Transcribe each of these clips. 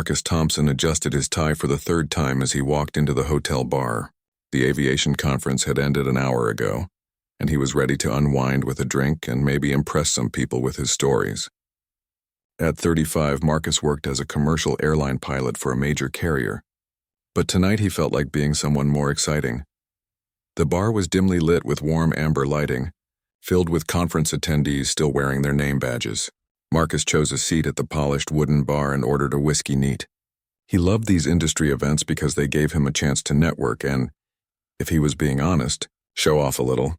Marcus Thompson adjusted his tie for the third time as he walked into the hotel bar. The aviation conference had ended an hour ago, and he was ready to unwind with a drink and maybe impress some people with his stories. At 35, Marcus worked as a commercial airline pilot for a major carrier, but tonight he felt like being someone more exciting. The bar was dimly lit with warm amber lighting, filled with conference attendees still wearing their name badges. Marcus chose a seat at the polished wooden bar and ordered a whiskey neat. He loved these industry events because they gave him a chance to network and, if he was being honest, show off a little.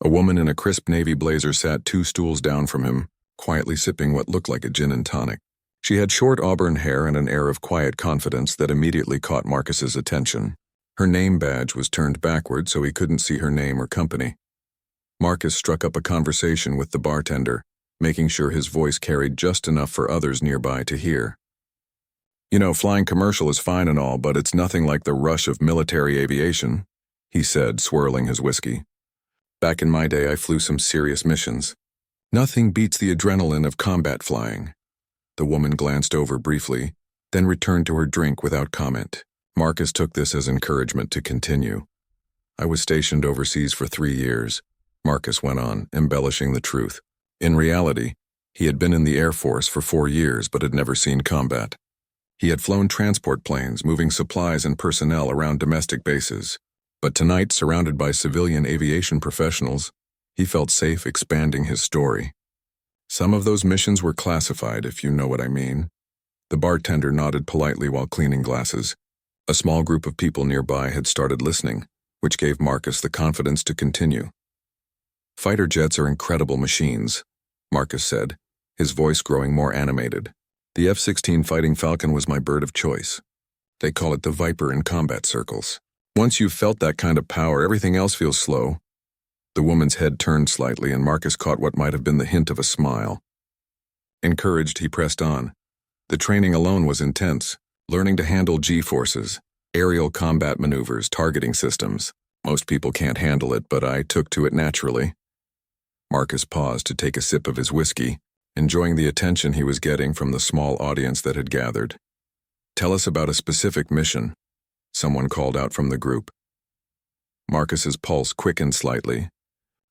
A woman in a crisp navy blazer sat 2 stools down from him, quietly sipping what looked like a gin and tonic. She had short auburn hair and an air of quiet confidence that immediately caught Marcus's attention. Her name badge was turned backward so he couldn't see her name or company. Marcus struck up a conversation with the bartender, making sure his voice carried just enough for others nearby to hear. "You know, flying commercial is fine and all, but it's nothing like the rush of military aviation," he said, swirling his whiskey. "Back in my day, I flew some serious missions. Nothing beats the adrenaline of combat flying." The woman glanced over briefly, then returned to her drink without comment. Marcus took this as encouragement to continue. "I was stationed overseas for 3 years," Marcus went on, embellishing the truth. In reality, he had been in the Air Force for 4 years but had never seen combat. He had flown transport planes, moving supplies and personnel around domestic bases. But tonight, surrounded by civilian aviation professionals, he felt safe expanding his story. Some of those missions were classified, if you know what I mean. The bartender nodded politely while cleaning glasses. A small group of people nearby had started listening, which gave Marcus the confidence to continue. "Fighter jets are incredible machines," Marcus said, his voice growing more animated. "The F-16 Fighting Falcon was my bird of choice. They call it the Viper in combat circles. Once you've felt that kind of power, everything else feels slow." The woman's head turned slightly, and Marcus caught what might have been the hint of a smile. Encouraged, he pressed on. "The training alone was intense, learning to handle G-forces, aerial combat maneuvers, targeting systems. Most people can't handle it, but I took to it naturally." Marcus paused to take a sip of his whiskey, enjoying the attention he was getting from the small audience that had gathered. "Tell us about a specific mission," someone called out from the group. Marcus's pulse quickened slightly,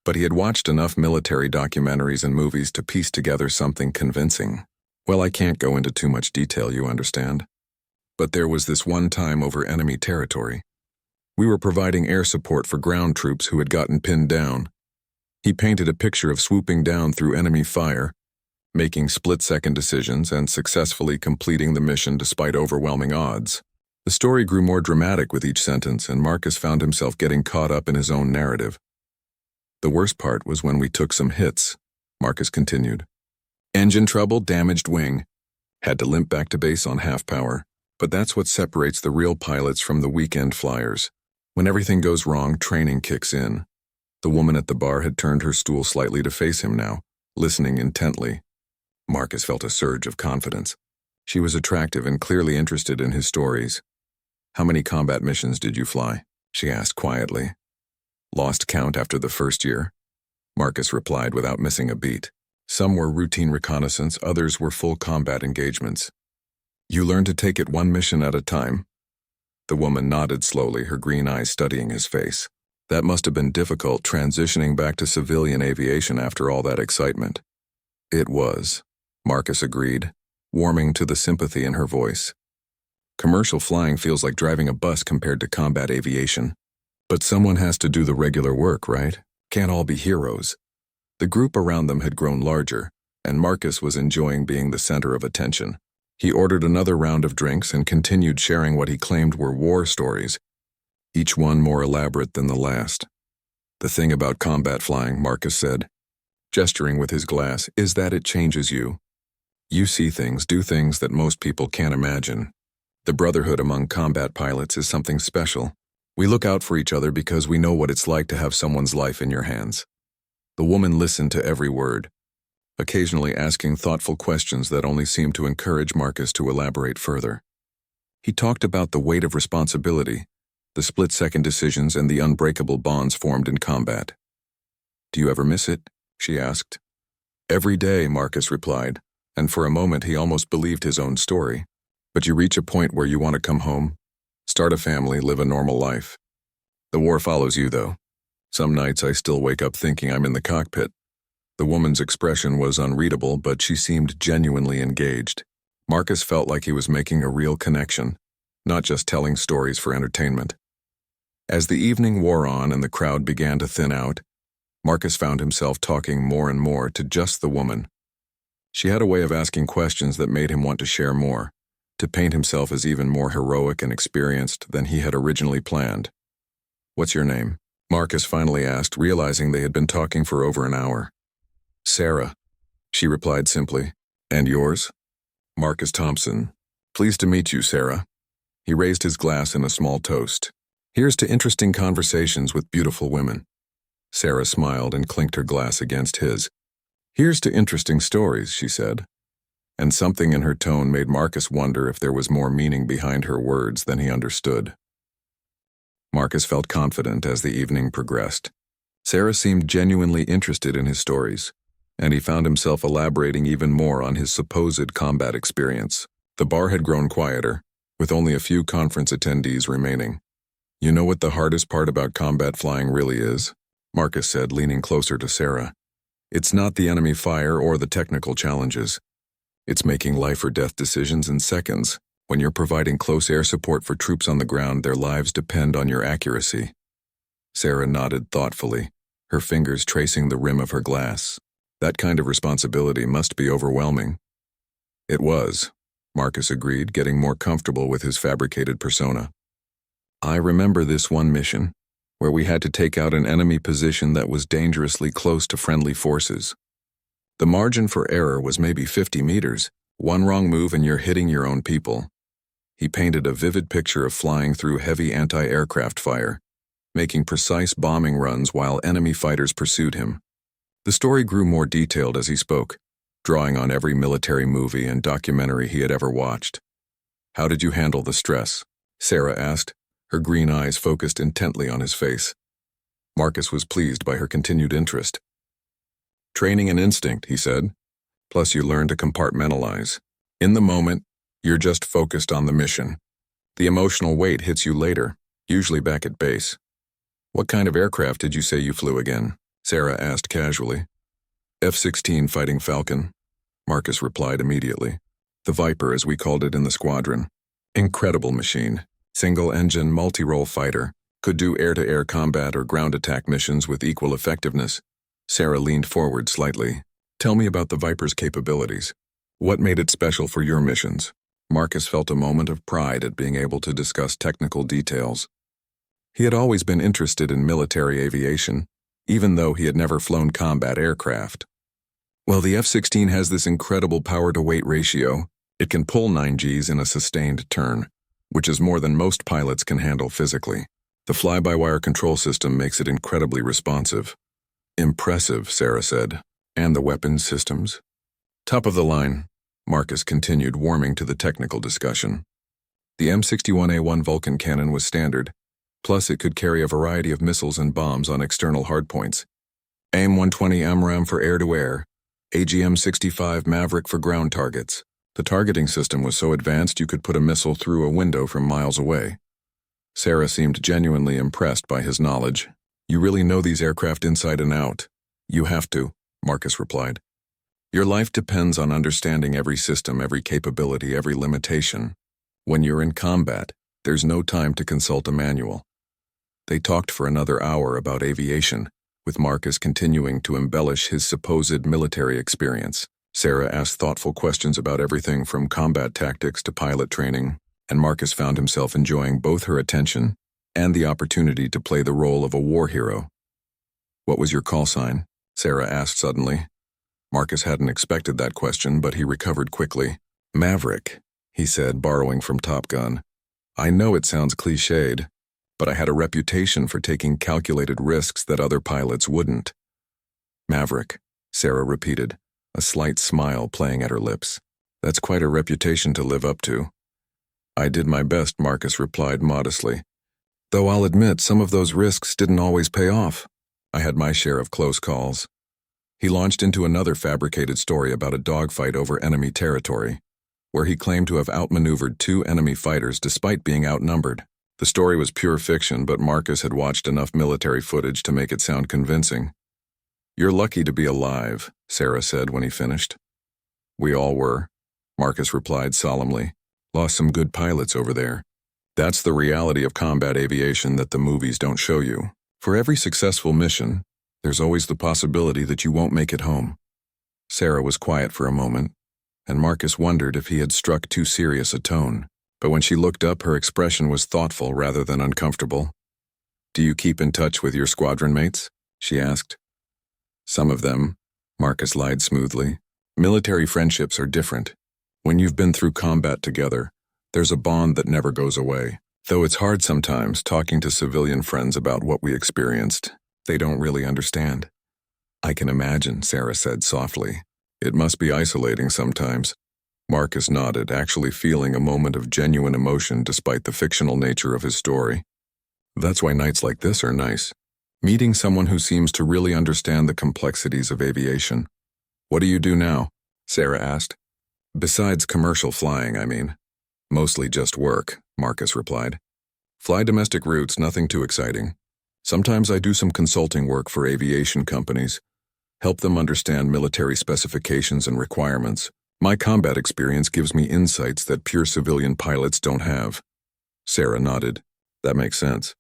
but he had watched enough military documentaries and movies to piece together something convincing. "Well, I can't go into too much detail, you understand. But there was this one time over enemy territory. We were providing air support for ground troops who had gotten pinned down." He painted a picture of swooping down through enemy fire, making split-second decisions and successfully completing the mission despite overwhelming odds. The story grew more dramatic with each sentence, and Marcus found himself getting caught up in his own narrative. "The worst part was when we took some hits," Marcus continued. "Engine trouble, damaged wing. Had to limp back to base on half power. But that's what separates the real pilots from the weekend flyers. When everything goes wrong, training kicks in." The woman at the bar had turned her stool slightly to face him now, listening intently. Marcus felt a surge of confidence. She was attractive and clearly interested in his stories. "How many combat missions did you fly?" she asked quietly. "Lost count after the first year," Marcus replied without missing a beat. "Some were routine reconnaissance, others were full combat engagements." "You learned to take it one mission at a time?" The woman nodded slowly, her green eyes studying his face. "That must have been difficult, transitioning back to civilian aviation after all that excitement." "It was," Marcus agreed, warming to the sympathy in her voice. "Commercial flying feels like driving a bus compared to combat aviation. But someone has to do the regular work, right? Can't all be heroes." The group around them had grown larger, and Marcus was enjoying being the center of attention. He ordered another round of drinks and continued sharing what he claimed were war stories, each one more elaborate than the last. "The thing about combat flying," Marcus said, gesturing with his glass, "is that it changes you. You see things, do things that most people can't imagine. The brotherhood among combat pilots is something special. We look out for each other because we know what it's like to have someone's life in your hands." The woman listened to every word, occasionally asking thoughtful questions that only seemed to encourage Marcus to elaborate further. He talked about the weight of responsibility, the split-second decisions, and the unbreakable bonds formed in combat. "Do you ever miss it?" she asked. "Every day," Marcus replied, and for a moment he almost believed his own story. But you reach a point where you want to come home, start a family, live a normal life. The war follows you, though. Some nights I still wake up thinking I'm in the cockpit. The woman's expression was unreadable, but she seemed genuinely engaged. Marcus felt like he was making a real connection, not just telling stories for entertainment. As the evening wore on and the crowd began to thin out, Marcus found himself talking more and more to just the woman. She had a way of asking questions that made him want to share more, to paint himself as even more heroic and experienced than he had originally planned. "What's your name?" Marcus finally asked, realizing they had been talking for over an hour. "Sarah," she replied simply. "And yours?" "Marcus Thompson. Pleased to meet you, Sarah." He raised his glass in a small toast. "Here's to interesting conversations with beautiful women." Sarah smiled and clinked her glass against his. "Here's to interesting stories," she said. And something in her tone made Marcus wonder if there was more meaning behind her words than he understood. Marcus felt confident as the evening progressed. Sarah seemed genuinely interested in his stories, and he found himself elaborating even more on his supposed combat experience. The bar had grown quieter, with only a few conference attendees remaining. "You know what the hardest part about combat flying really is?" Marcus said, leaning closer to Sarah. "It's not the enemy fire or the technical challenges. It's making life or death decisions in seconds. When you're providing close air support for troops on the ground, their lives depend on your accuracy." Sarah nodded thoughtfully, her fingers tracing the rim of her glass. "That kind of responsibility must be overwhelming." It was, Marcus agreed, getting more comfortable with his fabricated persona. "I remember this one mission, where we had to take out an enemy position that was dangerously close to friendly forces. The margin for error was maybe 50 meters. One wrong move and you're hitting your own people." He painted a vivid picture of flying through heavy anti-aircraft fire, making precise bombing runs while enemy fighters pursued him. The story grew more detailed as he spoke, drawing on every military movie and documentary he had ever watched. "How did you handle the stress?" Sarah asked, her green eyes focused intently on his face. Marcus was pleased by her continued interest. "Training and instinct," he said. "Plus you learn to compartmentalize. In the moment, you're just focused on the mission. The emotional weight hits you later, usually back at base." "What kind of aircraft did you say you flew again?" Sarah asked casually. "F-16 Fighting Falcon," Marcus replied immediately. "The Viper, as we called it in the squadron. Incredible machine. Single-engine, multi-role fighter. Could do air-to-air combat or ground attack missions with equal effectiveness." Sarah leaned forward slightly. "Tell me about the Viper's capabilities. What made it special for your missions?" Marcus felt a moment of pride at being able to discuss technical details. He had always been interested in military aviation, even though he had never flown combat aircraft. "Well, the F-16 has this incredible power-to-weight ratio. It can pull 9 Gs in a sustained turn, which is more than most pilots can handle physically. The fly-by-wire control system makes it incredibly responsive." "Impressive," Sarah said. "And the weapons systems?" "Top of the line," Marcus continued, warming to the technical discussion. The M61A1 Vulcan cannon was standard, plus it could carry a variety of missiles and bombs on external hardpoints. AIM-120 AMRAAM for air-to-air, AGM-65 Maverick for ground targets. The targeting system was so advanced you could put a missile through a window from miles away. Sarah seemed genuinely impressed by his knowledge. "You really know these aircraft inside and out." "You have to," Marcus replied. "Your life depends on understanding every system, every capability, every limitation. When you're in combat, there's no time to consult a manual." They talked for another hour about aviation, with Marcus continuing to embellish his supposed military experience. Sarah asked thoughtful questions about everything from combat tactics to pilot training, and Marcus found himself enjoying both her attention and the opportunity to play the role of a war hero. "What was your call sign?" Sarah asked suddenly. Marcus hadn't expected that question, but he recovered quickly. "Maverick," he said, borrowing from Top Gun. "I know it sounds cliched, but I had a reputation for taking calculated risks that other pilots wouldn't." "Maverick," Sarah repeated, a slight smile playing at her lips. "That's quite a reputation to live up to." "I did my best," Marcus replied modestly. "Though I'll admit some of those risks didn't always pay off. I had my share of close calls." He launched into another fabricated story about a dogfight over enemy territory. where he claimed to have outmaneuvered 2 enemy fighters despite being outnumbered. The story was pure fiction, but Marcus had watched enough military footage to make it sound convincing. "You're lucky to be alive," Sarah said when he finished. "We all were," Marcus replied solemnly. "Lost some good pilots over there." That's the reality of combat aviation that the movies don't show you. For every successful mission, there's always the possibility that you won't make it home. Sarah was quiet for a moment, and Marcus wondered if he had struck too serious a tone. But when she looked up, her expression was thoughtful rather than uncomfortable. "Do you keep in touch with your squadron mates?" she asked. "Some of them," Marcus lied smoothly. "Military friendships are different. When you've been through combat together, there's a bond that never goes away. Though it's hard sometimes talking to civilian friends about what we experienced. They don't really understand." "I can imagine," Sarah said softly. "It must be isolating sometimes." Marcus nodded, actually feeling a moment of genuine emotion despite the fictional nature of his story. That's why nights like this are nice. Meeting someone who seems to really understand the complexities of aviation. "What do you do now?" Sarah asked. "Besides commercial flying, I mean." "Mostly just work," Marcus replied. "Fly domestic routes, nothing too exciting. Sometimes I do some consulting work for aviation companies, help them understand military specifications and requirements. My combat experience gives me insights that pure civilian pilots don't have." Sarah nodded. "That makes sense.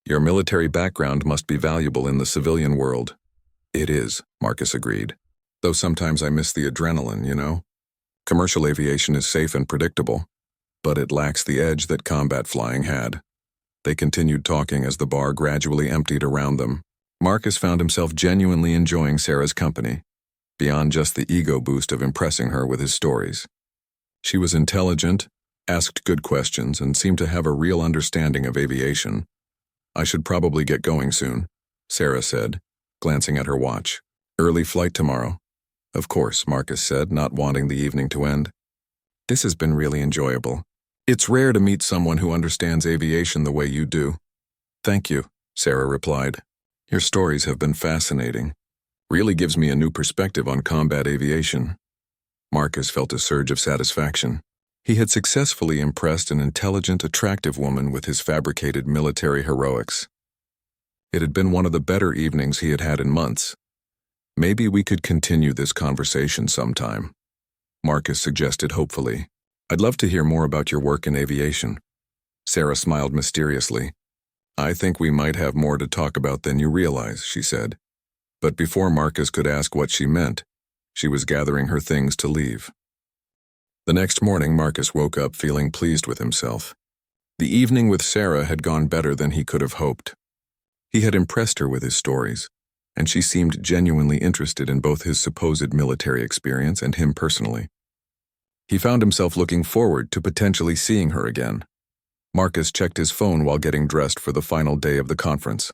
Your military background must be valuable in the civilian world." "It is," Marcus agreed. "Though sometimes I miss the adrenaline, you know? Commercial aviation is safe and predictable, but it lacks the edge that combat flying had." They continued talking as the bar gradually emptied around them. Marcus found himself genuinely enjoying Sarah's company, beyond just the ego boost of impressing her with his stories. She was intelligent, asked good questions, and seemed to have a real understanding of aviation. "I should probably get going soon," Sarah said, glancing at her watch. "Early flight tomorrow." "Of course," Marcus said, not wanting the evening to end. "This has been really enjoyable. It's rare to meet someone who understands aviation the way you do." "Thank you," Sarah replied. "Your stories have been fascinating. Really gives me a new perspective on combat aviation." Marcus felt a surge of satisfaction. He had successfully impressed an intelligent, attractive woman with his fabricated military heroics. It had been one of the better evenings he had had in months. "Maybe we could continue this conversation sometime," Marcus suggested hopefully. "I'd love to hear more about your work in aviation." Sarah smiled mysteriously. "I think we might have more to talk about than you realize," she said. But before Marcus could ask what she meant, she was gathering her things to leave. The next morning, Marcus woke up feeling pleased with himself. The evening with Sarah had gone better than he could have hoped. He had impressed her with his stories, and she seemed genuinely interested in both his supposed military experience and him personally. He found himself looking forward to potentially seeing her again. Marcus checked his phone while getting dressed for the final day of the conference.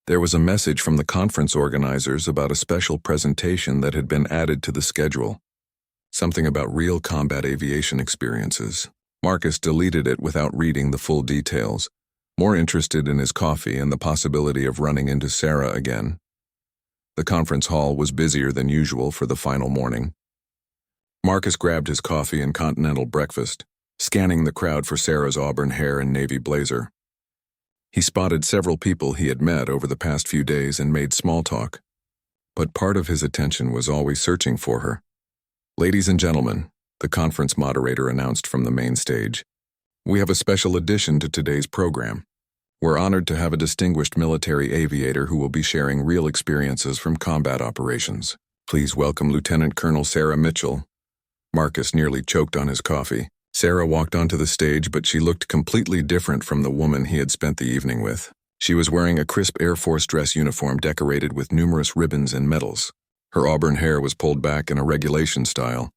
There was a message from the conference organizers about a special presentation that had been added to the schedule. Something about real combat aviation experiences. Marcus deleted it without reading the full details, more interested in his coffee and the possibility of running into Sarah again. The conference hall was busier than usual for the final morning. Marcus grabbed his coffee and continental breakfast, scanning the crowd for Sarah's auburn hair and navy blazer. He spotted several people he had met over the past few days and made small talk, but part of his attention was always searching for her. "Ladies and gentlemen," the conference moderator announced from the main stage, "we have a special addition to today's program. We're honored to have a distinguished military aviator who will be sharing real experiences from combat operations. Please welcome Lieutenant Colonel Sarah Mitchell." Marcus nearly choked on his coffee. Sarah walked onto the stage, but she looked completely different from the woman he had spent the evening with. She was wearing a crisp Air Force dress uniform decorated with numerous ribbons and medals. Her auburn hair was pulled back in a regulation style,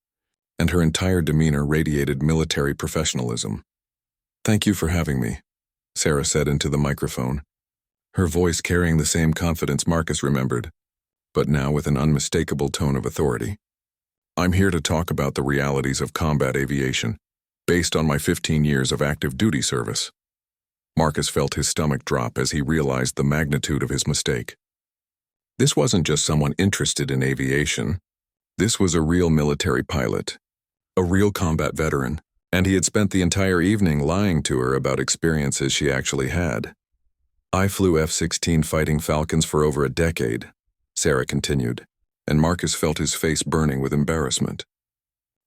and her entire demeanor radiated military professionalism. "Thank you for having me," Sarah said into the microphone, her voice carrying the same confidence Marcus remembered, but now with an unmistakable tone of authority. "I'm here to talk about the realities of combat aviation, based on my 15 years of active duty service." Marcus felt his stomach drop as he realized the magnitude of his mistake. This wasn't just someone interested in aviation. This was a real military pilot, a real combat veteran, and he had spent the entire evening lying to her about experiences she actually had. "I flew F-16 Fighting Falcons for over a decade," Sarah continued, and Marcus felt his face burning with embarrassment.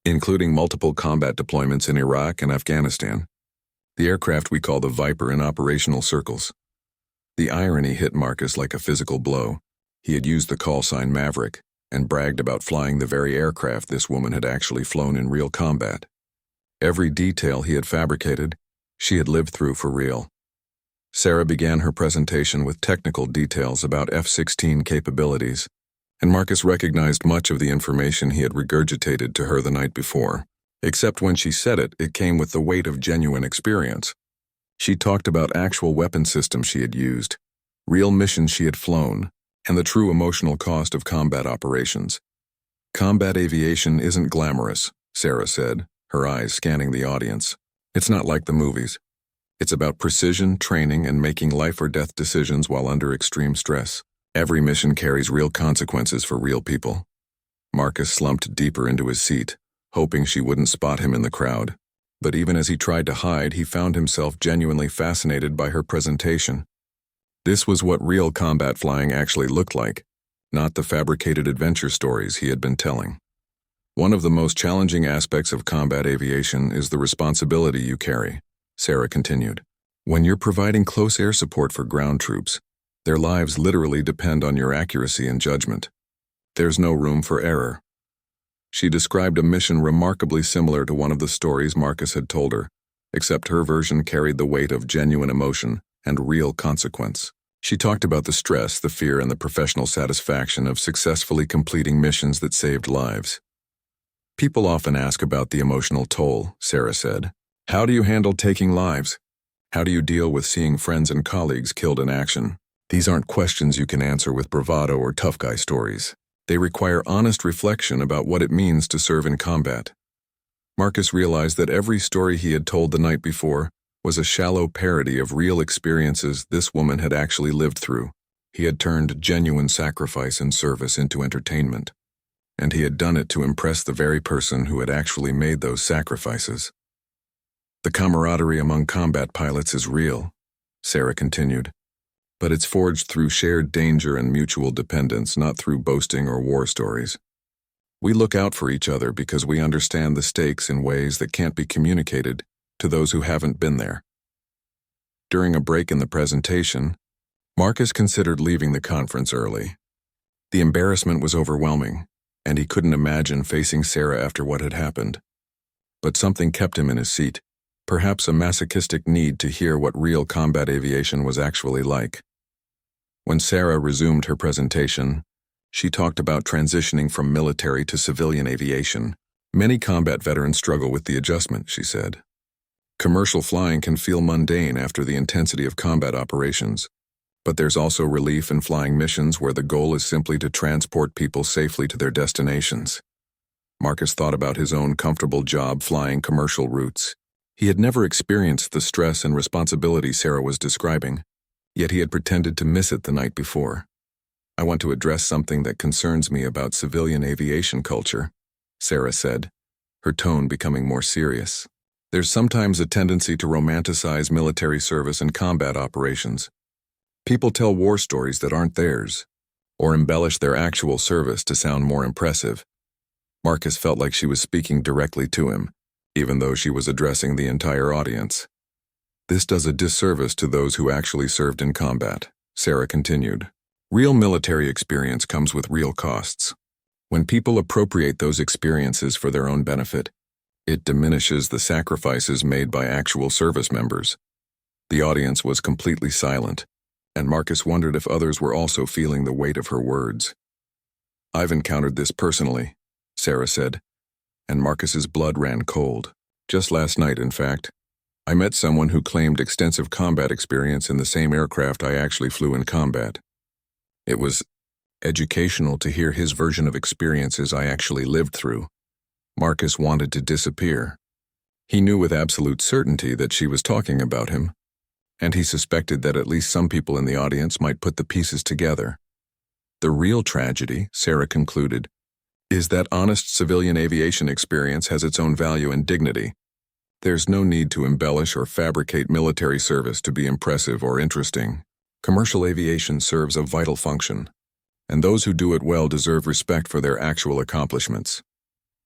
"Including multiple combat deployments in Iraq and Afghanistan. The aircraft we call the Viper in operational circles." The irony hit Marcus like a physical blow. He had used the call sign Maverick and bragged about flying the very aircraft this woman had actually flown in real combat. Every detail he had fabricated, she had lived through for real. Sarah began her presentation with technical details about F-16 capabilities, and Marcus recognized much of the information he had regurgitated to her the night before. Except when she said it, it came with the weight of genuine experience. She talked about actual weapon systems she had used, real missions she had flown, and the true emotional cost of combat operations. "Combat aviation isn't glamorous," Sarah said, her eyes scanning the audience. "It's not like the movies. It's about precision, training, and making life-or-death decisions while under extreme stress. Every mission carries real consequences for real people." Marcus slumped deeper into his seat, hoping she wouldn't spot him in the crowd. But even as he tried to hide, he found himself genuinely fascinated by her presentation. This was what real combat flying actually looked like, not the fabricated adventure stories he had been telling. "One of the most challenging aspects of combat aviation is the responsibility you carry," Sarah continued. "When you're providing close air support for ground troops, their lives literally depend on your accuracy and judgment. There's no room for error." She described a mission remarkably similar to one of the stories Marcus had told her, except her version carried the weight of genuine emotion and real consequence. She talked about the stress, the fear, and the professional satisfaction of successfully completing missions that saved lives. "People often ask about the emotional toll," Sarah said. "How do you handle taking lives? How do you deal with seeing friends and colleagues killed in action? These aren't questions you can answer with bravado or tough guy stories. They require honest reflection about what it means to serve in combat." Marcus realized that every story he had told the night before was a shallow parody of real experiences this woman had actually lived through. He had turned genuine sacrifice and service into entertainment, and he had done it to impress the very person who had actually made those sacrifices. "The camaraderie among combat pilots is real," Sarah continued, "but it's forged through shared danger and mutual dependence, not through boasting or war stories. We look out for each other because we understand the stakes in ways that can't be communicated to those who haven't been there." During a break in the presentation, Marcus considered leaving the conference early. The embarrassment was overwhelming, and he couldn't imagine facing Sarah after what had happened. But something kept him in his seat, perhaps a masochistic need to hear what real combat aviation was actually like. When Sarah resumed her presentation, she talked about transitioning from military to civilian aviation. "Many combat veterans struggle with the adjustment," she said. "Commercial flying can feel mundane after the intensity of combat operations, but there's also relief in flying missions where the goal is simply to transport people safely to their destinations." Marcus thought about his own comfortable job flying commercial routes. He had never experienced the stress and responsibility Sarah was describing, yet he had pretended to miss it the night before. "I want to address something that concerns me about civilian aviation culture," Sarah said, her tone becoming more serious. "There's sometimes a tendency to romanticize military service and combat operations. People tell war stories that aren't theirs, or embellish their actual service to sound more impressive." Marcus felt like she was speaking directly to him, even though she was addressing the entire audience. "This does a disservice to those who actually served in combat," Sarah continued. "Real military experience comes with real costs. When people appropriate those experiences for their own benefit, it diminishes the sacrifices made by actual service members." The audience was completely silent, and Marcus wondered if others were also feeling the weight of her words. "I've encountered this personally," Sarah said, and Marcus's blood ran cold. "Just last night, in fact. I met someone who claimed extensive combat experience in the same aircraft I actually flew in combat. It was educational to hear his version of experiences I actually lived through." Marcus wanted to disappear. He knew with absolute certainty that she was talking about him, and he suspected that at least some people in the audience might put the pieces together. "The real tragedy," Sarah concluded, is that honest civilian aviation experience has its own value and dignity. There's no need to embellish or fabricate military service to be impressive or interesting. Commercial aviation serves a vital function, and those who do it well deserve respect for their actual accomplishments.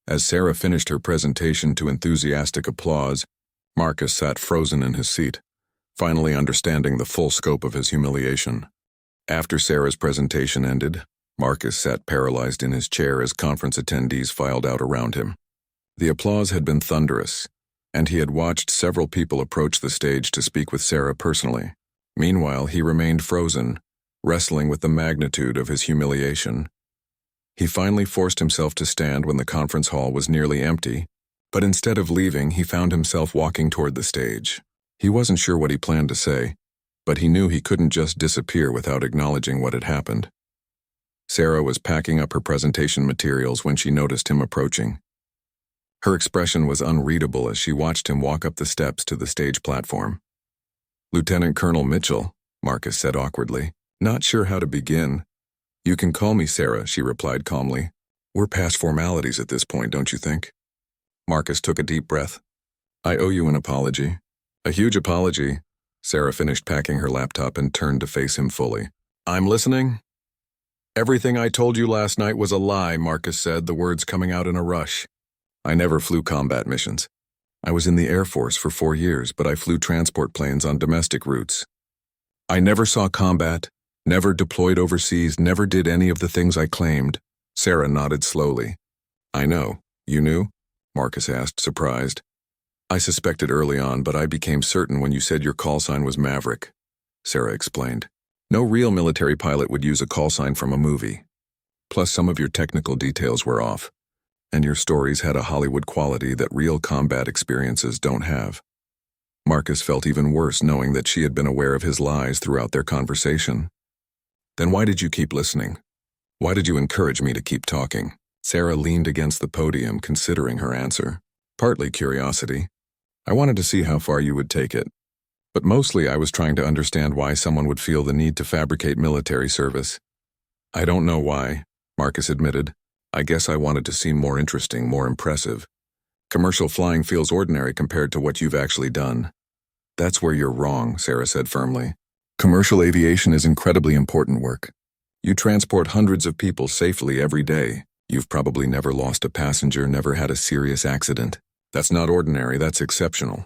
As Sarah finished her presentation to enthusiastic applause, Marcus sat frozen in his seat, finally understanding the full scope of his humiliation. After Sarah's presentation ended, Marcus sat paralyzed in his chair as conference attendees filed out around him. The applause had been thunderous, and he had watched several people approach the stage to speak with Sarah personally. Meanwhile, he remained frozen, wrestling with the magnitude of his humiliation. He finally forced himself to stand when the conference hall was nearly empty, but instead of leaving, he found himself walking toward the stage. He wasn't sure what he planned to say, but he knew he couldn't just disappear without acknowledging what had happened. Sarah was packing up her presentation materials when she noticed him approaching. Her expression was unreadable as she watched him walk up the steps to the stage platform. "Lieutenant Colonel Mitchell," Marcus said awkwardly, not sure how to begin. "You can call me Sarah," she replied calmly. "We're past formalities at this point, don't you think?" Marcus took a deep breath. "I owe you an apology." "A huge apology." Sarah finished packing her laptop and turned to face him fully. "I'm listening." "Everything I told you last night was a lie," Marcus said, the words coming out in a rush. "I never flew combat missions. I was in the Air Force for 4 years, but I flew transport planes on domestic routes. I never saw combat, never deployed overseas, never did any of the things I claimed." Sarah nodded slowly. "I know. You knew?" Marcus asked, surprised. "I suspected early on, but I became certain when you said your call sign was Maverick," Sarah explained. "No real military pilot would use a call sign from a movie. Plus, some of your technical details were off, and your stories had a Hollywood quality that real combat experiences don't have." Marcus felt even worse knowing that she had been aware of his lies throughout their conversation. "Then why did you keep listening? Why did you encourage me to keep talking?" Sarah leaned against the podium, considering her answer. "Partly curiosity. I wanted to see how far you would take it. But mostly I was trying to understand why someone would feel the need to fabricate military service." "I don't know why," Marcus admitted. "I guess I wanted to seem more interesting, more impressive. Commercial flying feels ordinary compared to what you've actually done." "That's where you're wrong," Sarah said firmly. "Commercial aviation is incredibly important work. You transport hundreds of people safely every day. You've probably never lost a passenger, never had a serious accident. That's not ordinary, that's exceptional."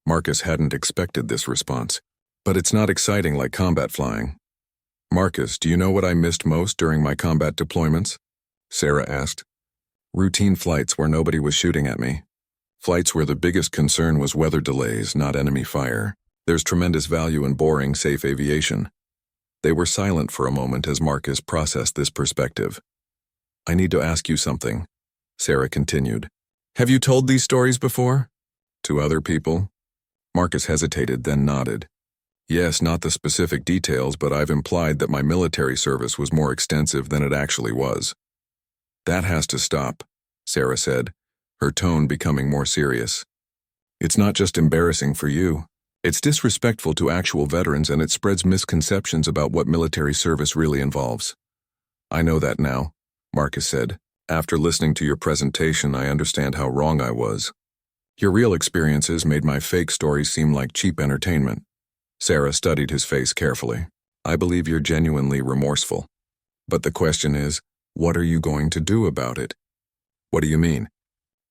Marcus hadn't expected this response. "But it's not exciting like combat flying." "Marcus, do you know what I missed most during my combat deployments?" Sarah asked. "Routine flights where nobody was shooting at me. Flights where the biggest concern was weather delays, not enemy fire. There's tremendous value in boring, safe aviation." They were silent for a moment as Marcus processed this perspective. "I need to ask you something," Sarah continued. "Have you told these stories before?" "To other people?" Marcus hesitated, then nodded. "Yes, not the specific details, but I've implied that my military service was more extensive than it actually was." "That has to stop," Sarah said, her tone becoming more serious. "It's not just embarrassing for you. It's disrespectful to actual veterans, and it spreads misconceptions about what military service really involves." "I know that now," Marcus said. "After listening to your presentation, I understand how wrong I was. Your real experiences made my fake stories seem like cheap entertainment." Sarah studied his face carefully. "I believe you're genuinely remorseful. But the question is, what are you going to do about it?" "What do you mean?"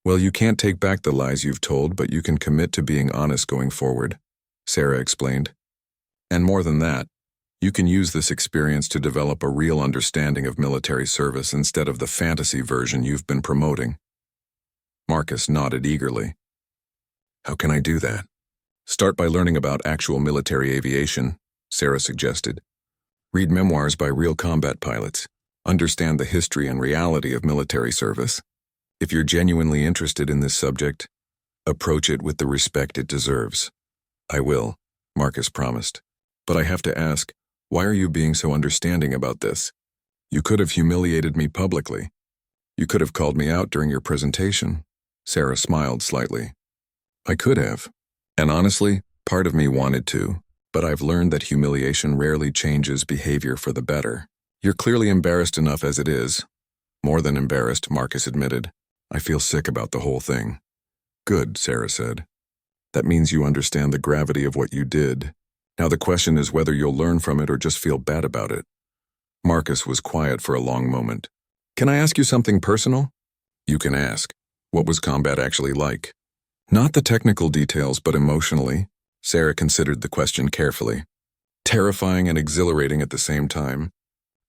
"Well, you can't take back the lies you've told, but you can commit to being honest going forward," Sarah explained. "And more than that, you can use this experience to develop a real understanding of military service instead of the fantasy version you've been promoting." Marcus nodded eagerly. "How can I do that?" "Start by learning about actual military aviation," Sarah suggested. "Read memoirs by real combat pilots. Understand the history and reality of military service. If you're genuinely interested in this subject, approach it with the respect it deserves." "I will," Marcus promised. "But I have to ask, why are you being so understanding about this? You could have humiliated me publicly. You could have called me out during your presentation." Sarah smiled slightly. "I could have. And honestly, part of me wanted to, but I've learned that humiliation rarely changes behavior for the better. You're clearly embarrassed enough as it is. More than embarrassed, Marcus admitted. I feel sick about the whole thing. Good, Sarah said. That means you understand the gravity of what you did. Now the question is whether you'll learn from it or just feel bad about it. Marcus was quiet for a long moment. Can I ask you something personal? You can ask. What was combat actually like? Not the technical details, but emotionally. Sarah considered the question carefully. Terrifying and exhilarating at the same time.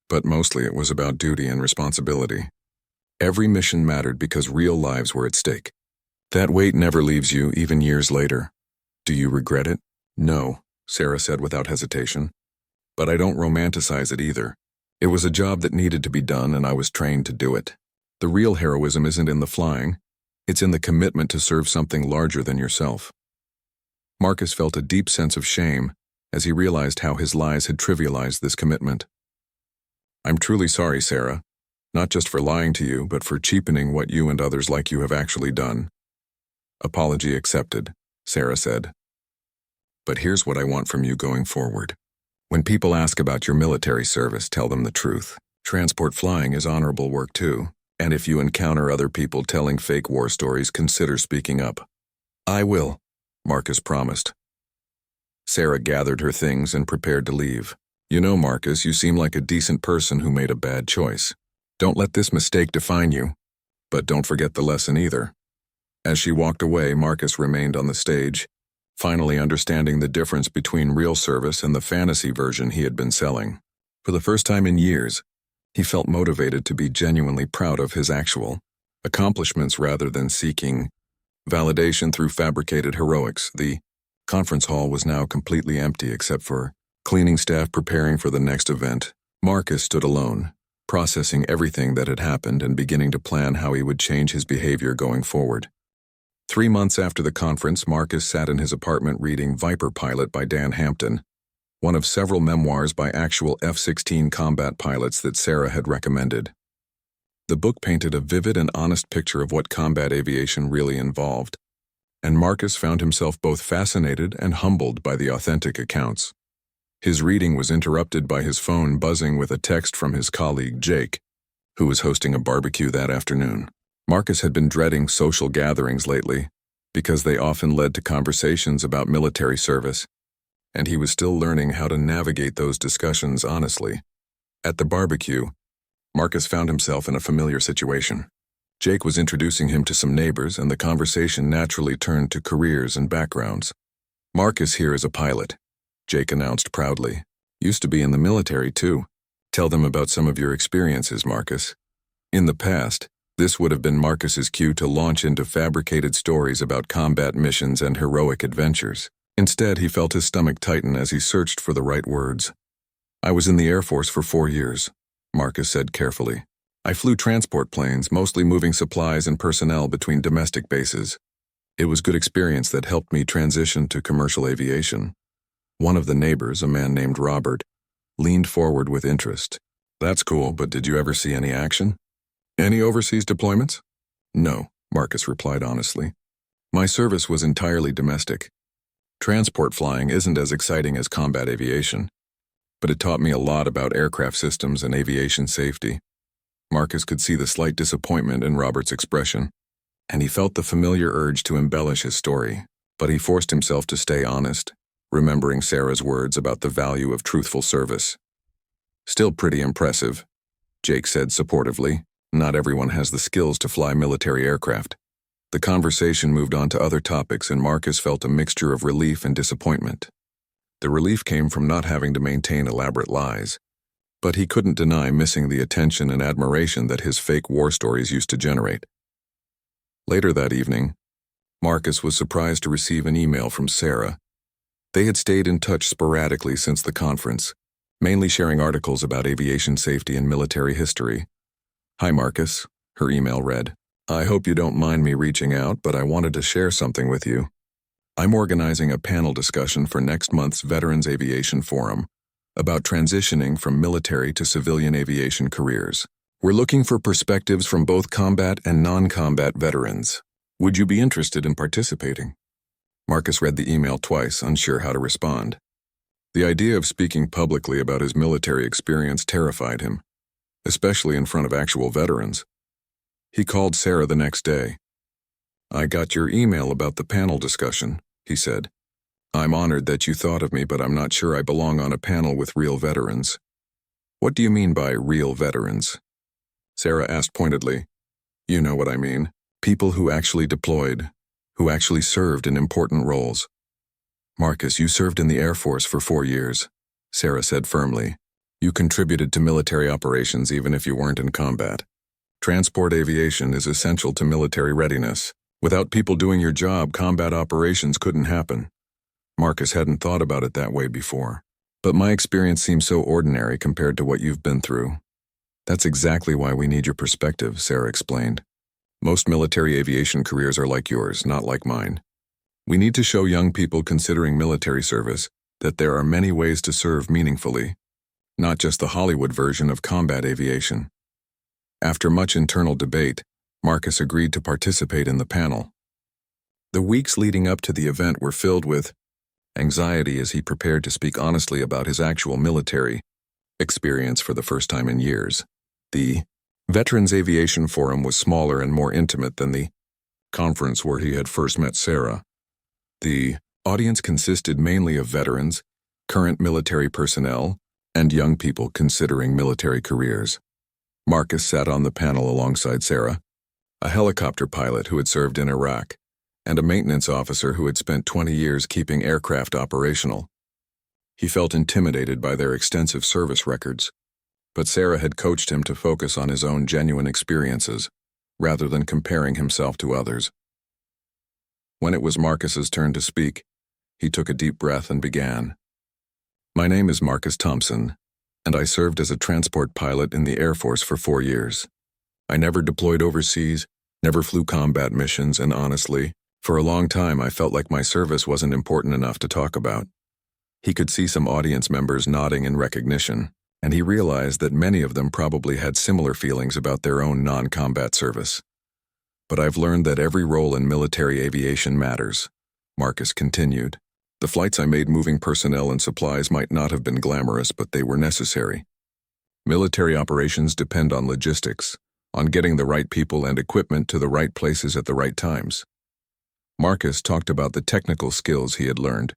But mostly it was about duty and responsibility. Every mission mattered because real lives were at stake. That weight never leaves you, even years later. Do you regret it? No, Sarah said without hesitation. But I don't romanticize it either. It was a job that needed to be done, and I was trained to do it. The real heroism isn't in the flying. It's in the commitment to serve something larger than yourself. Marcus felt a deep sense of shame as he realized how his lies had trivialized this commitment. I'm truly sorry, Sarah. Not just for lying to you, but for cheapening what you and others like you have actually done. Apology accepted, Sarah said. But here's what I want from you going forward. When people ask about your military service, tell them the truth. Transport flying is honorable work too, and if you encounter other people telling fake war stories, consider speaking up. I will, Marcus promised. Sarah gathered her things and prepared to leave. You know, Marcus, you seem like a decent person who made a bad choice. Don't let this mistake define you, but don't forget the lesson either. As she walked away, Marcus remained on the stage, finally understanding the difference between real service and the fantasy version he had been selling. For the first time in years, he felt motivated to be genuinely proud of his actual accomplishments rather than seeking validation through fabricated heroics. The conference hall was now completely empty except for cleaning staff preparing for the next event. Marcus stood alone, processing everything that had happened and beginning to plan how he would change his behavior going forward. 3 months after the conference, Marcus sat in his apartment reading Viper Pilot by Dan Hampton, one of several memoirs by actual F-16 combat pilots that Sarah had recommended. The book painted a vivid and honest picture of what combat aviation really involved, and Marcus found himself both fascinated and humbled by the authentic accounts. His reading was interrupted by his phone buzzing with a text from his colleague Jake, who was hosting a barbecue that afternoon. Marcus had been dreading social gatherings lately because they often led to conversations about military service, and he was still learning how to navigate those discussions honestly. At the barbecue, Marcus found himself in a familiar situation. Jake was introducing him to some neighbors, and the conversation naturally turned to careers and backgrounds. Marcus here is a pilot, Jake announced proudly. Used to be in the military too. Tell them about some of your experiences, Marcus. In the past, this would have been Marcus's cue to launch into fabricated stories about combat missions and heroic adventures. Instead, he felt his stomach tighten as he searched for the right words. I was in the Air Force for 4 years, Marcus said carefully. I flew transport planes, mostly moving supplies and personnel between domestic bases. It was good experience that helped me transition to commercial aviation. One of the neighbors, a man named Robert, leaned forward with interest. That's cool, but did you ever see any action? Any overseas deployments? No, Marcus replied honestly. My service was entirely domestic. Transport flying isn't as exciting as combat aviation, but it taught me a lot about aircraft systems and aviation safety. Marcus could see the slight disappointment in Robert's expression, and he felt the familiar urge to embellish his story, but he forced himself to stay honest, remembering Sarah's words about the value of truthful service. Still pretty impressive, Jake said supportively. Not everyone has the skills to fly military aircraft. The conversation moved on to other topics, and Marcus felt a mixture of relief and disappointment. The relief came from not having to maintain elaborate lies, but he couldn't deny missing the attention and admiration that his fake war stories used to generate. Later that evening, Marcus was surprised to receive an email from Sarah. They had stayed in touch sporadically since the conference, mainly sharing articles about aviation safety and military history. Hi, Marcus, her email read. I hope you don't mind me reaching out, but I wanted to share something with you. I'm organizing a panel discussion for next month's Veterans Aviation Forum about transitioning from military to civilian aviation careers. We're looking for perspectives from both combat and non-combat veterans. Would you be interested in participating? Marcus read the email twice, unsure how to respond. The idea of speaking publicly about his military experience terrified him, especially in front of actual veterans. He called Sarah the next day. "I got your email about the panel discussion," he said. "I'm honored that you thought of me, but I'm not sure I belong on a panel with real veterans." "What do you mean by real veterans?" Sarah asked pointedly. "You know what I mean. People who actually deployed, who actually served in important roles." "Marcus, you served in the Air Force for 4 years," Sarah said firmly. "You contributed to military operations even if you weren't in combat. Transport aviation is essential to military readiness. Without people doing your job, combat operations couldn't happen." Marcus hadn't thought about it that way before. "But my experience seems so ordinary compared to what you've been through." "That's exactly why we need your perspective," Sarah explained. "Most military aviation careers are like yours, not like mine. We need to show young people considering military service that there are many ways to serve meaningfully, not just the Hollywood version of combat aviation." After much internal debate, Marcus agreed to participate in the panel. The weeks leading up to the event were filled with anxiety as he prepared to speak honestly about his actual military experience for the first time in years. The Veterans Aviation Forum was smaller and more intimate than the conference where he had first met Sarah. The audience consisted mainly of veterans, current military personnel, and young people considering military careers. Marcus sat on the panel alongside Sarah, a helicopter pilot who had served in Iraq, and a maintenance officer who had spent 20 years keeping aircraft operational. He felt intimidated by their extensive service records, but Sarah had coached him to focus on his own genuine experiences, rather than comparing himself to others. When it was Marcus's turn to speak, he took a deep breath and began. "My name is Marcus Thompson, and I served as a transport pilot in the Air Force for 4 years. I never deployed overseas, never flew combat missions, and honestly, for a long time I felt like my service wasn't important enough to talk about." He could see some audience members nodding in recognition, and he realized that many of them probably had similar feelings about their own non-combat service. "But I've learned that every role in military aviation matters," Marcus continued. "The flights I made moving personnel and supplies might not have been glamorous, but they were necessary. Military operations depend on logistics, on getting the right people and equipment to the right places at the right times." Marcus talked about the technical skills he had learned,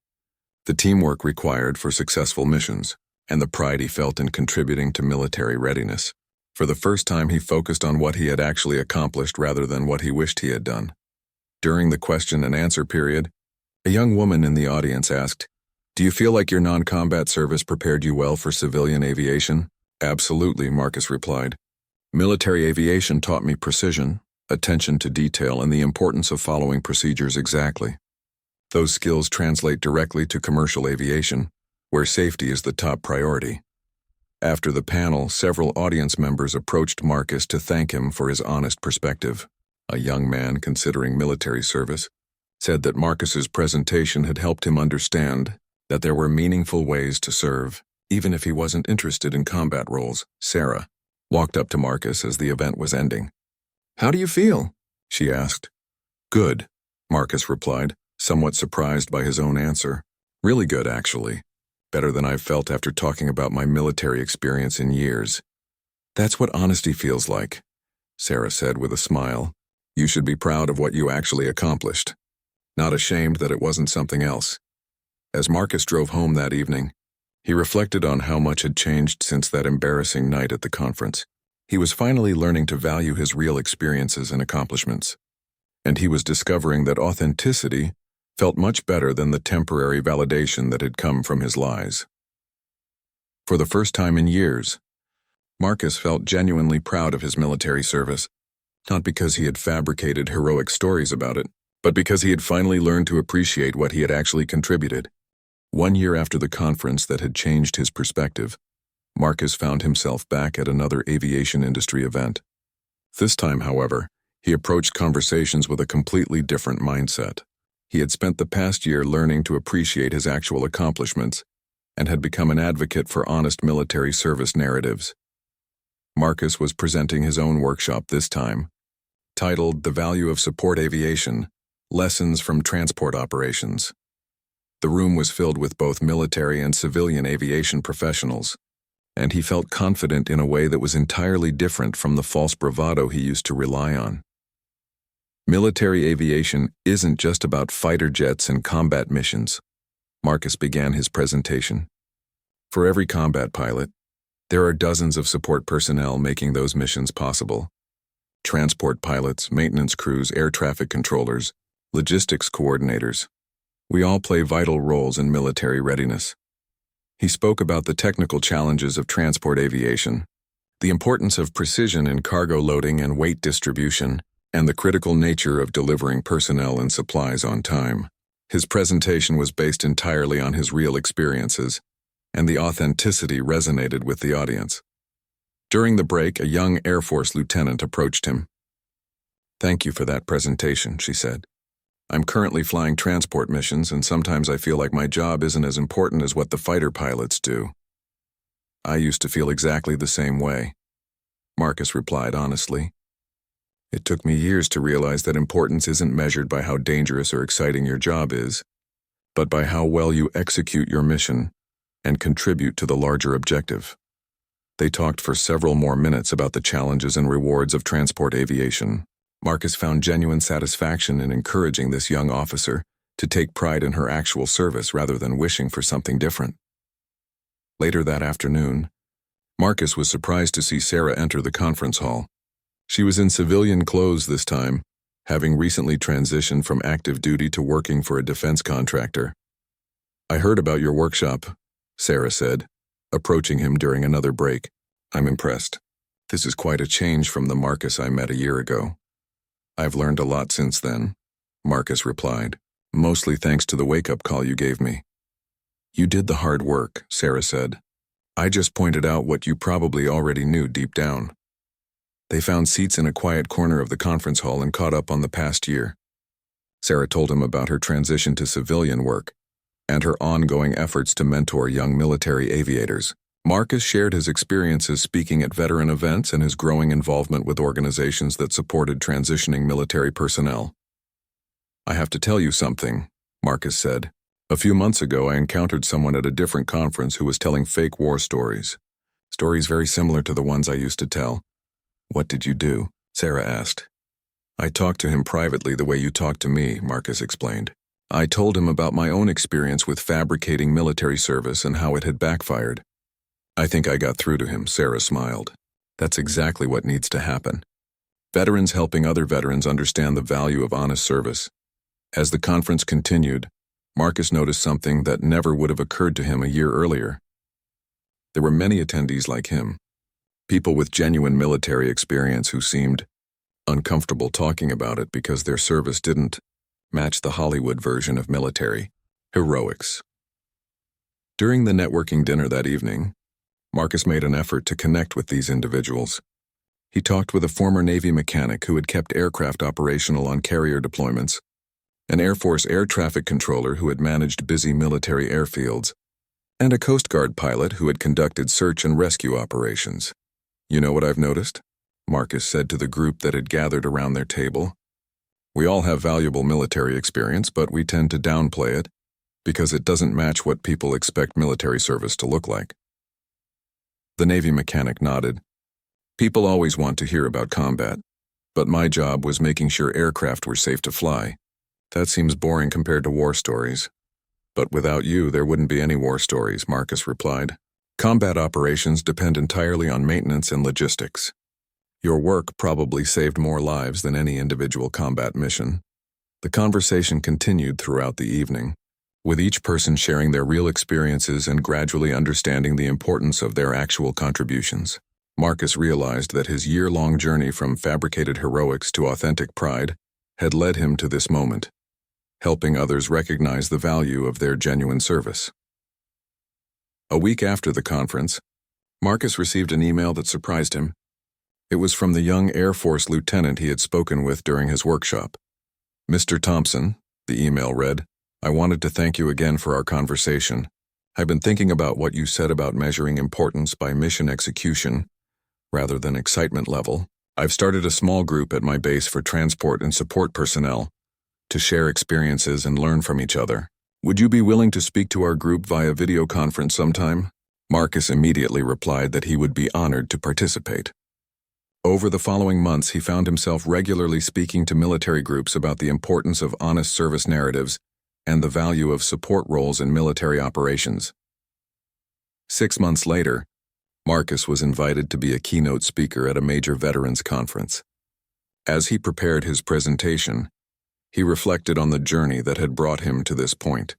the teamwork required for successful missions, and the pride he felt in contributing to military readiness. For the first time, he focused on what he had actually accomplished rather than what he wished he had done. During the question and answer period, a young woman in the audience asked, "Do you feel like your non-combat service prepared you well for civilian aviation?" "Absolutely," Marcus replied. "Military aviation taught me precision, attention to detail, and the importance of following procedures exactly. Those skills translate directly to commercial aviation, where safety is the top priority." After the panel, several audience members approached Marcus to thank him for his honest perspective. A young man considering military service said that Marcus's presentation had helped him understand that there were meaningful ways to serve, even if he wasn't interested in combat roles. Sarah walked up to Marcus as the event was ending. "How do you feel?" she asked. "Good," Marcus replied, somewhat surprised by his own answer. "Really good, actually. Better than I've felt after talking about my military experience in years." "That's what honesty feels like," Sarah said with a smile. "You should be proud of what you actually accomplished, not ashamed that it wasn't something else." As Marcus drove home that evening, he reflected on how much had changed since that embarrassing night at the conference. He was finally learning to value his real experiences and accomplishments, and he was discovering that authenticity felt much better than the temporary validation that had come from his lies. For the first time in years, Marcus felt genuinely proud of his military service, not because he had fabricated heroic stories about it, but because he had finally learned to appreciate what he had actually contributed. 1 year after the conference that had changed his perspective, Marcus found himself back at another aviation industry event. This time, however, he approached conversations with a completely different mindset. He had spent the past year learning to appreciate his actual accomplishments and had become an advocate for honest military service narratives. Marcus was presenting his own workshop this time, titled "The Value of Support Aviation: Lessons from Transport Operations." The room was filled with both military and civilian aviation professionals, and he felt confident in a way that was entirely different from the false bravado he used to rely on. Military aviation isn't just about fighter jets and combat missions. Marcus began his presentation. For every combat pilot, there are dozens of support personnel making those missions possible. Transport pilots, maintenance crews, air traffic controllers, logistics coordinators. We all play vital roles in military readiness. He spoke about the technical challenges of transport aviation, the importance of precision in cargo loading and weight distribution, and the critical nature of delivering personnel and supplies on time. His presentation was based entirely on his real experiences, and the authenticity resonated with the audience. During the break, a young Air Force lieutenant approached him. "Thank you for that presentation," she said. "I'm currently flying transport missions, and sometimes I feel like my job isn't as important as what the fighter pilots do." "I used to feel exactly the same way," Marcus replied honestly. "It took me years to realize that importance isn't measured by how dangerous or exciting your job is, but by how well you execute your mission and contribute to the larger objective." They talked for several more minutes about the challenges and rewards of transport aviation. Marcus found genuine satisfaction in encouraging this young officer to take pride in her actual service rather than wishing for something different. Later that afternoon, Marcus was surprised to see Sarah enter the conference hall. She was in civilian clothes this time, having recently transitioned from active duty to working for a defense contractor. "I heard about your workshop," Sarah said, approaching him during another break. "I'm impressed. This is quite a change from the Marcus I met a year ago." "I've learned a lot since then," Marcus replied, "mostly thanks to the wake-up call you gave me." "You did the hard work," Sarah said. "I just pointed out what you probably already knew deep down." They found seats in a quiet corner of the conference hall and caught up on the past year. Sarah told him about her transition to civilian work and her ongoing efforts to mentor young military aviators. Marcus shared his experiences speaking at veteran events and his growing involvement with organizations that supported transitioning military personnel. "I have to tell you something," Marcus said. "A few months ago, I encountered someone at a different conference who was telling fake war stories. Stories very similar to the ones I used to tell." "What did you do?" Sarah asked. "I talked to him privately the way you talked to me," Marcus explained. "I told him about my own experience with fabricating military service and how it had backfired." "I think I got through to him," Sarah smiled. "That's exactly what needs to happen. Veterans helping other veterans understand the value of honest service." As the conference continued, Marcus noticed something that never would have occurred to him a year earlier. There were many attendees like him, people with genuine military experience who seemed uncomfortable talking about it because their service didn't match the Hollywood version of military heroics. During the networking dinner that evening, Marcus made an effort to connect with these individuals. He talked with a former Navy mechanic who had kept aircraft operational on carrier deployments, an Air Force air traffic controller who had managed busy military airfields, and a Coast Guard pilot who had conducted search and rescue operations. "You know what I've noticed?" Marcus said to the group that had gathered around their table. "We all have valuable military experience, but we tend to downplay it because it doesn't match what people expect military service to look like." The Navy mechanic nodded. "People always want to hear about combat, but my job was making sure aircraft were safe to fly. That seems boring compared to war stories." "But without you, there wouldn't be any war stories," Marcus replied. "Combat operations depend entirely on maintenance and logistics. Your work probably saved more lives than any individual combat mission." The conversation continued throughout the evening, with each person sharing their real experiences and gradually understanding the importance of their actual contributions. Marcus realized that his year-long journey from fabricated heroics to authentic pride had led him to this moment, helping others recognize the value of their genuine service. A week after the conference, Marcus received an email that surprised him. It was from the young Air Force lieutenant he had spoken with during his workshop. "Mr. Thompson," the email read, "I wanted to thank you again for our conversation. I've been thinking about what you said about measuring importance by mission execution rather than excitement level. I've started a small group at my base for transport and support personnel to share experiences and learn from each other. Would you be willing to speak to our group via video conference sometime?" Marcus immediately replied that he would be honored to participate. Over the following months, he found himself regularly speaking to military groups about the importance of honest service narratives and the value of support roles in military operations. 6 months later, Marcus was invited to be a keynote speaker at a major veterans conference. As he prepared his presentation, he reflected on the journey that had brought him to this point.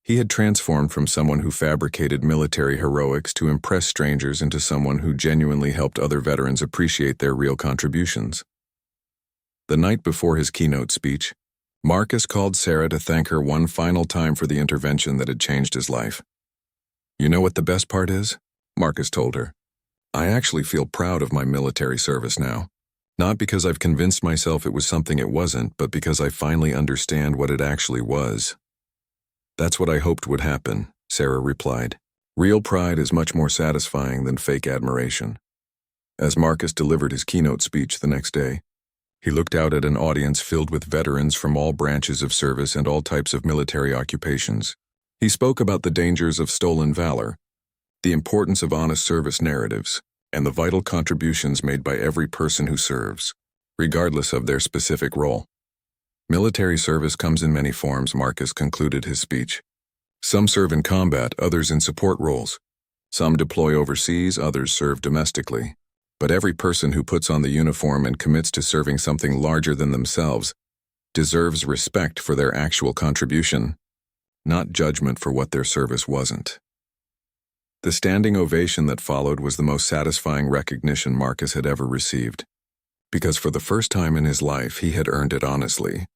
He had transformed from someone who fabricated military heroics to impress strangers into someone who genuinely helped other veterans appreciate their real contributions. The night before his keynote speech, Marcus called Sarah to thank her one final time for the intervention that had changed his life. "You know what the best part is?" Marcus told her. "I actually feel proud of my military service now. Not because I've convinced myself it was something it wasn't, but because I finally understand what it actually was." "That's what I hoped would happen," Sarah replied. "Real pride is much more satisfying than fake admiration." As Marcus delivered his keynote speech the next day, he looked out at an audience filled with veterans from all branches of service and all types of military occupations. He spoke about the dangers of stolen valor, the importance of honest service narratives, and the vital contributions made by every person who serves, regardless of their specific role. Military service comes in many forms, Marcus concluded his speech. Some serve in combat, others in support roles. Some deploy overseas, others serve domestically. But every person who puts on the uniform and commits to serving something larger than themselves deserves respect for their actual contribution, not judgment for what their service wasn't. The standing ovation that followed was the most satisfying recognition Marcus had ever received, because for the first time in his life he had earned it honestly.